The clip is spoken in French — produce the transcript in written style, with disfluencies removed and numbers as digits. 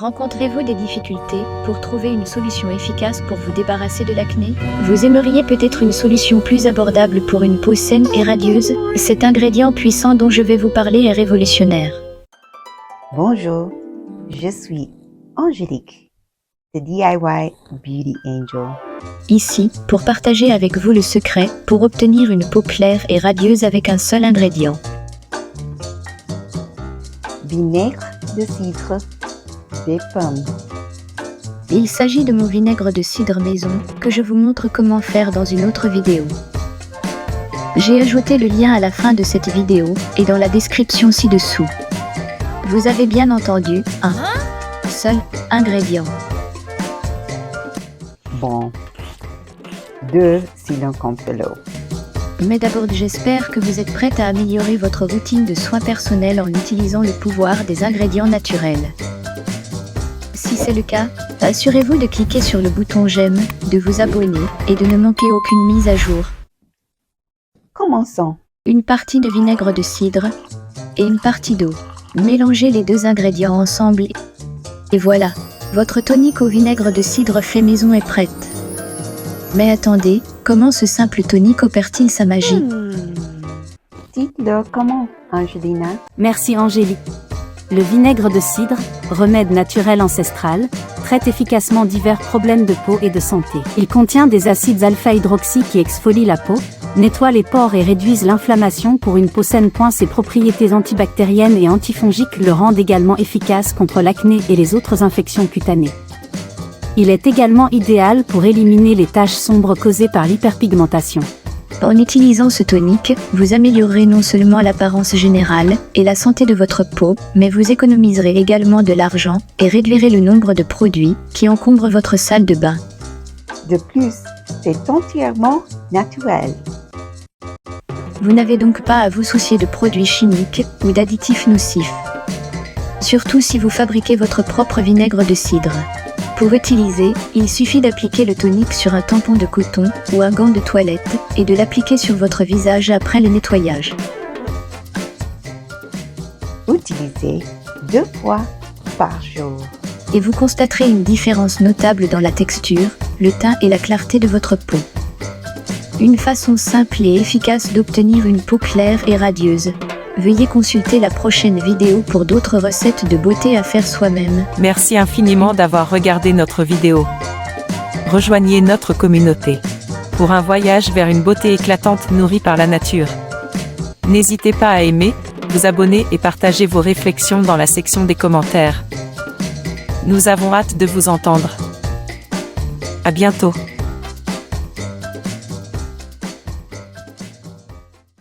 Rencontrez-vous des difficultés pour trouver une solution efficace pour vous débarrasser de l'acné? Vous aimeriez peut-être une solution plus abordable pour une peau saine et radieuse? Cet ingrédient puissant dont je vais vous parler est révolutionnaire. Bonjour, je suis Angélique, de DIY Beauty Angel. Ici, pour partager avec vous le secret pour obtenir une peau claire et radieuse avec un seul ingrédient. Vinaigre de cidre des pommes. Il s'agit de mon vinaigre de cidre maison, que je vous montre comment faire dans une autre vidéo. J'ai ajouté le lien à la fin de cette vidéo et dans la description ci-dessous. Vous avez bien entendu, un seul ingrédient. Bon, 2 si l'on compte l'eau. Mais d'abord, j'espère que vous êtes prête à améliorer votre routine de soins personnels en utilisant le pouvoir des ingrédients naturels. Si c'est le cas, assurez-vous de cliquer sur le bouton j'aime, de vous abonner et de ne manquer aucune mise à jour. Commençons. Une partie de vinaigre de cidre et une partie d'eau. Mélangez les deux ingrédients ensemble et voilà, votre tonique au vinaigre de cidre fait maison est prête. Mais attendez, comment ce simple tonique opère-t-il sa magie? Dites-le comment, Angelina? Merci Angélique. Le vinaigre de cidre, remède naturel ancestral, traite efficacement divers problèmes de peau et de santé. Il contient des acides alpha-hydroxy qui exfolient la peau, nettoient les pores et réduisent l'inflammation pour une peau saine. Ses propriétés antibactériennes et antifongiques le rendent également efficace contre l'acné et les autres infections cutanées. Il est également idéal pour éliminer les taches sombres causées par l'hyperpigmentation. En utilisant ce tonique, vous améliorerez non seulement l'apparence générale et la santé de votre peau, mais vous économiserez également de l'argent et réduirez le nombre de produits qui encombrent votre salle de bain. De plus, c'est entièrement naturel. Vous n'avez donc pas à vous soucier de produits chimiques ou d'additifs nocifs. Surtout si vous fabriquez votre propre vinaigre de cidre. Pour utiliser, il suffit d'appliquer le tonique sur un tampon de coton ou un gant de toilette et de l'appliquer sur votre visage après le nettoyage. Utilisez 2 fois par jour. Et vous constaterez une différence notable dans la texture, le teint et la clarté de votre peau. Une façon simple et efficace d'obtenir une peau claire et radieuse. Veuillez consulter la prochaine vidéo pour d'autres recettes de beauté à faire soi-même. Merci infiniment d'avoir regardé notre vidéo. Rejoignez notre communauté pour un voyage vers une beauté éclatante nourrie par la nature. N'hésitez pas à aimer, vous abonner et partager vos réflexions dans la section des commentaires. Nous avons hâte de vous entendre. À bientôt.